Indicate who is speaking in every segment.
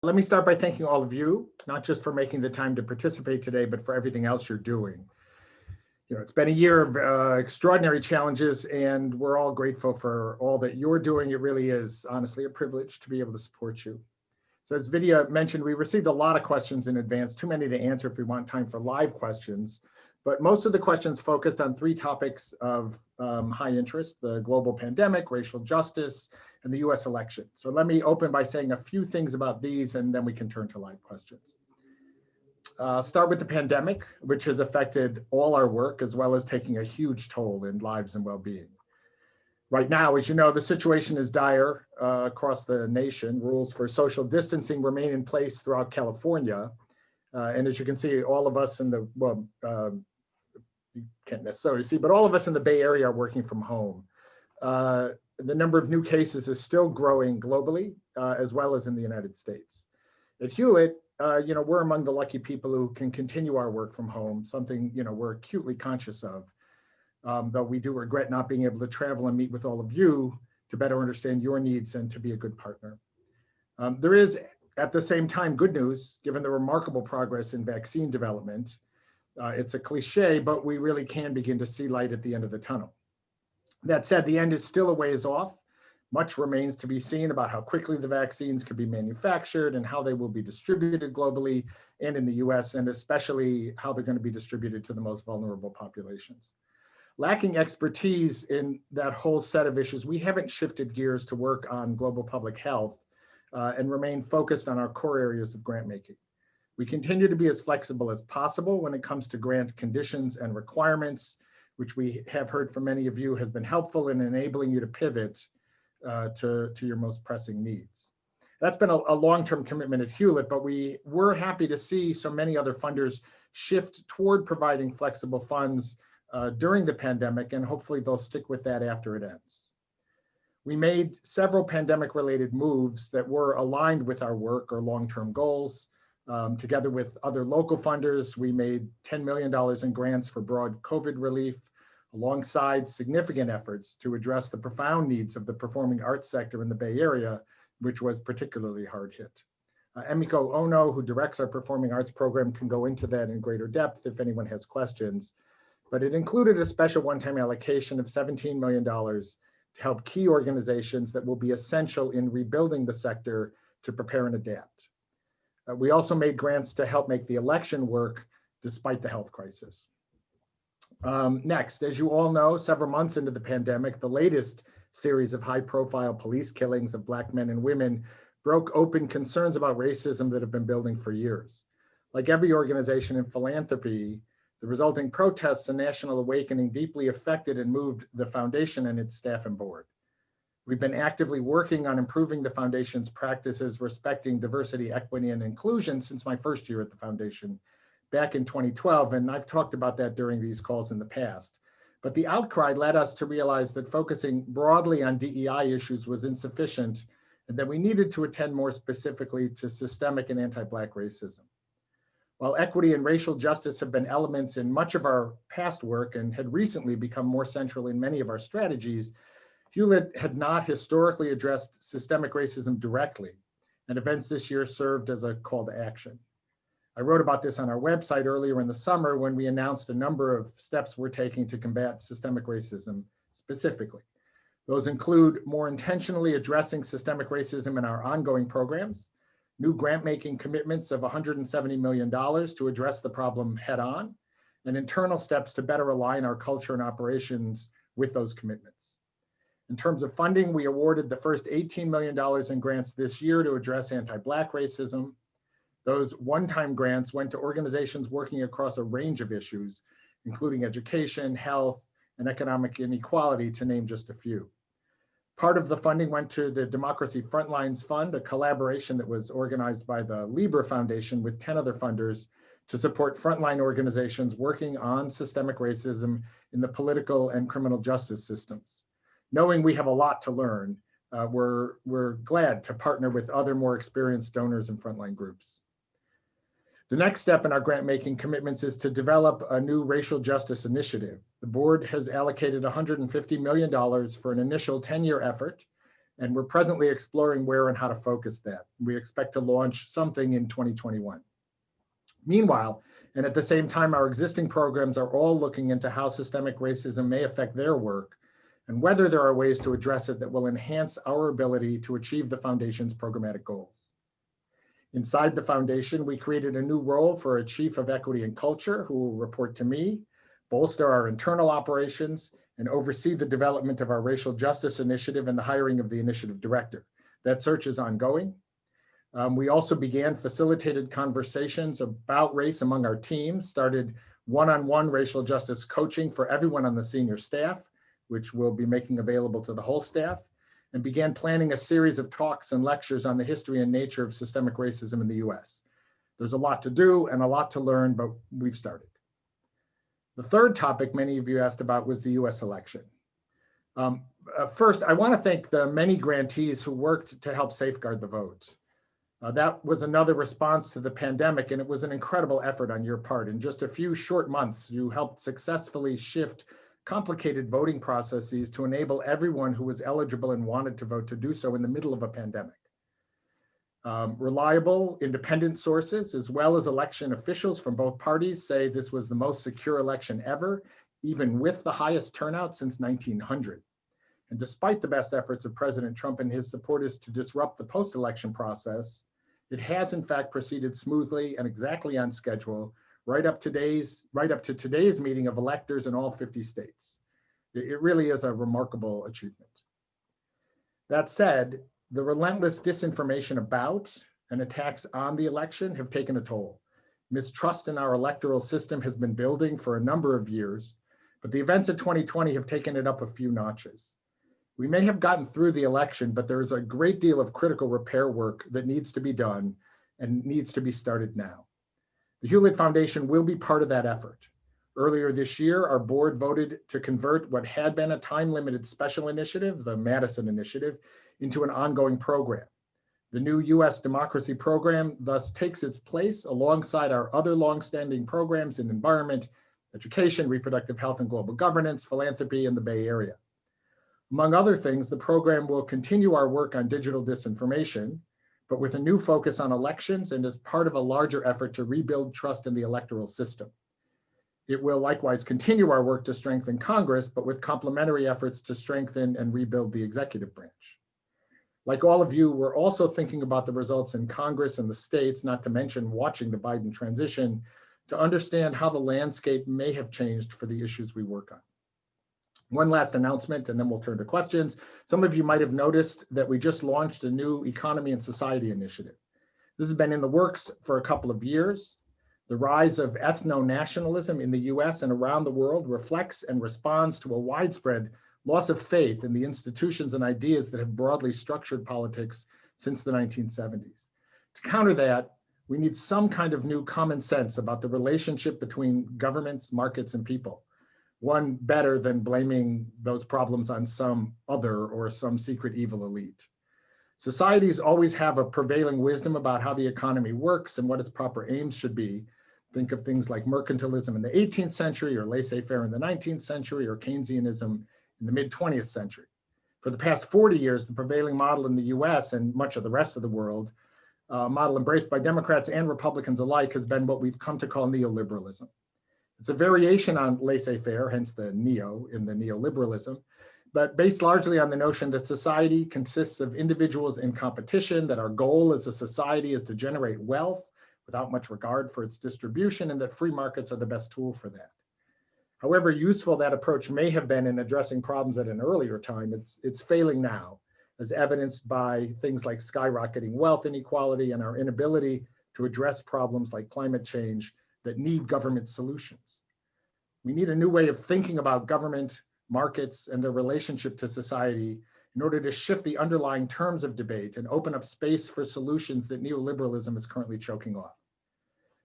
Speaker 1: Let me start by thanking all of you, not just for making the time to participate today, but for everything else you're doing. It's been a year of extraordinary challenges, and we're all grateful for all that you're doing. It really is honestly a privilege to be able to support you. So as Vidya mentioned, we received a lot of questions in advance, too many to answer if we want time for live questions. But most of the questions focused on three topics of high interest: the global pandemic, racial justice, and the US election. So let me open by saying a few things about these, and then we can turn to live questions. Start with the pandemic, which has affected all our work, as well as taking a huge toll in lives and well-being. Right now, as you know, the situation is dire across the nation. Rules for social distancing remain in place throughout California. And as you can see, all of us in the, you can't necessarily see, but all of us in the Bay Area are working from home. The number of new cases is still growing globally, as well as in the United States. At Hewlett, we're among the lucky people who can continue our work from home, something, we're acutely conscious of, though we do regret not being able to travel and meet with all of you to better understand your needs and to be a good partner. There is, at the same time, good news, given the remarkable progress in vaccine development. It's a cliche, but we really can begin to see light at the end of the tunnel. That said, the end is still a ways off. Much remains to be seen about how quickly the vaccines could be manufactured and how they will be distributed globally and in the US, and especially how they're going to be distributed to the most vulnerable populations. Lacking expertise in that whole set of issues, we haven't shifted gears to work on global public health and remain focused on our core areas of grant making. We continue to be as flexible as possible when it comes to grant conditions and requirements, which we have heard from many of you has been helpful in enabling you to pivot to your most pressing needs. That's been a long-term commitment at Hewlett, but we were happy to see so many other funders shift toward providing flexible funds during the pandemic, and hopefully they'll stick with that after it ends. We made several pandemic-related moves that were aligned with our work or long-term goals. Together with other local funders, we made $10 million in grants for broad COVID relief, alongside significant efforts to address the profound needs of the performing arts sector in the Bay Area, which was particularly hard hit. Emiko Ono, who directs our performing arts program, can go into that in greater depth if anyone has questions. But it included a special one-time allocation of $17 million to help key organizations that will be essential in rebuilding the sector to prepare and adapt. We also made grants to help make the election work despite the health crisis. Next, as you all know, several months into the pandemic, the latest series of high-profile police killings of Black men and women broke open concerns about racism that have been building for years. Like every organization in philanthropy, the resulting protests and national awakening deeply affected and moved the foundation and its staff and board. We've been actively working on improving the foundation's practices respecting diversity, equity, and inclusion since my first year at the foundation back in 2012, and I've talked about that during these calls in the past. But the outcry led us to realize that focusing broadly on DEI issues was insufficient, and that we needed to attend more specifically to systemic and anti-Black racism. While equity and racial justice have been elements in much of our past work and had recently become more central in many of our strategies, Hewlett had not historically addressed systemic racism directly, and events this year served as a call to action. I wrote about this on our website earlier in the summer when we announced a number of steps we're taking to combat systemic racism specifically. Those include more intentionally addressing systemic racism in our ongoing programs, new grant-making commitments of $170 million to address the problem head-on, and internal steps to better align our culture and operations with those commitments. In terms of funding, we awarded the first $18 million in grants this year to address anti-Black racism. Those one-time grants went to organizations working across a range of issues, including education, health, and economic inequality, to name just a few. Part of the funding went to the Democracy Frontlines Fund, a collaboration that was organized by the Libra Foundation with 10 other funders to support frontline organizations working on systemic racism in the political and criminal justice systems. Knowing we have a lot to learn, we're glad to partner with other more experienced donors and frontline groups. The next step in our grant-making commitments is to develop a new racial justice initiative. The board has allocated $150 million for an initial 10-year effort, And we're presently exploring where and how to focus that. We expect to launch something in 2021. Meanwhile, and at the same time, our existing programs are all looking into how systemic racism may affect their work and whether there are ways to address it that will enhance our ability to achieve the Foundation's programmatic goals. Inside the Foundation, we created a new role for a Chief of Equity and Culture who will report to me, bolster our internal operations, and oversee the development of our Racial Justice Initiative and the hiring of the Initiative Director. That search is ongoing. We also began facilitated conversations about race among our teams, started one-on-one racial justice coaching for everyone on the senior staff, which we'll be making available to the whole staff, and began planning a series of talks and lectures on the history and nature of systemic racism in the US. There's a lot to do and a lot to learn, but we've started. The third topic many of you asked about was the US election. First, I want to thank the many grantees who worked to help safeguard the vote. That was another response to the pandemic, and it was an incredible effort on your part. In just a few short months, you helped successfully shift complicated voting processes to enable everyone who was eligible and wanted to vote to do so in the middle of a pandemic. Reliable, independent sources, as well as election officials from both parties, say this was the most secure election ever, even with the highest turnout since 1900. And despite the best efforts of President Trump and his supporters to disrupt the post-election process, it has in fact proceeded smoothly and exactly on schedule, right up to today's meeting of electors in all 50 states. It really is a remarkable achievement. That said, the relentless disinformation about and attacks on the election have taken a toll. Mistrust in our electoral system has been building for a number of years, but the events of 2020 have taken it up a few notches. We may have gotten through the election, but there is a great deal of critical repair work that needs to be done and needs to be started now. The Hewlett Foundation will be part of that effort. Earlier this year, our board voted to convert what had been a time-limited special initiative, the Madison Initiative, into an ongoing program. The new U.S. Democracy Program thus takes its place alongside our other longstanding programs in environment, education, reproductive health and global governance, philanthropy, and the Bay Area. Among other things, the program will continue our work on digital disinformation, but with a new focus on elections and as part of a larger effort to rebuild trust in the electoral system. It will likewise continue our work to strengthen Congress, but with complementary efforts to strengthen and rebuild the executive branch. Like all of you, we're also thinking about the results in Congress and the states, not to mention watching the Biden transition, to understand how the landscape may have changed for the issues we work on. One last announcement, and then we'll turn to questions. Some of you might have noticed that we just launched a new Economy and Society initiative. This has been in the works for a couple of years. The rise of ethno-nationalism in the US and around the world reflects and responds to a widespread loss of faith in the institutions and ideas that have broadly structured politics since the 1970s. To counter that, we need some kind of new common sense about the relationship between governments, markets, and people. One better than blaming those problems on some other or some secret evil elite. Societies always have a prevailing wisdom about how the economy works and what its proper aims should be. Think of things like mercantilism in the 18th century or laissez-faire in the 19th century or Keynesianism in the mid-20th century. For the past 40 years, the prevailing model in the US and much of the rest of the world, model embraced by Democrats and Republicans alike, has been what we've come to call neoliberalism. It's a variation on laissez-faire, hence the neo in the neoliberalism, but based largely on the notion that society consists of individuals in competition, that our goal as a society is to generate wealth without much regard for its distribution, and that free markets are the best tool for that. However useful that approach may have been in addressing problems at an earlier time, it's failing now, as evidenced by things like skyrocketing wealth inequality and our inability to address problems like climate change that need government solutions. We need a new way of thinking about government, markets, and their relationship to society in order to shift the underlying terms of debate and open up space for solutions that neoliberalism is currently choking off.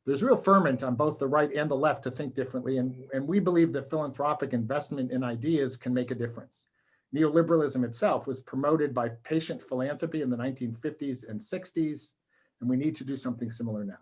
Speaker 1: There's real ferment on both the right and the left to think differently, and we believe that philanthropic investment in ideas can make a difference. Neoliberalism itself was promoted by patient philanthropy in the 1950s and 60s, and we need to do something similar now.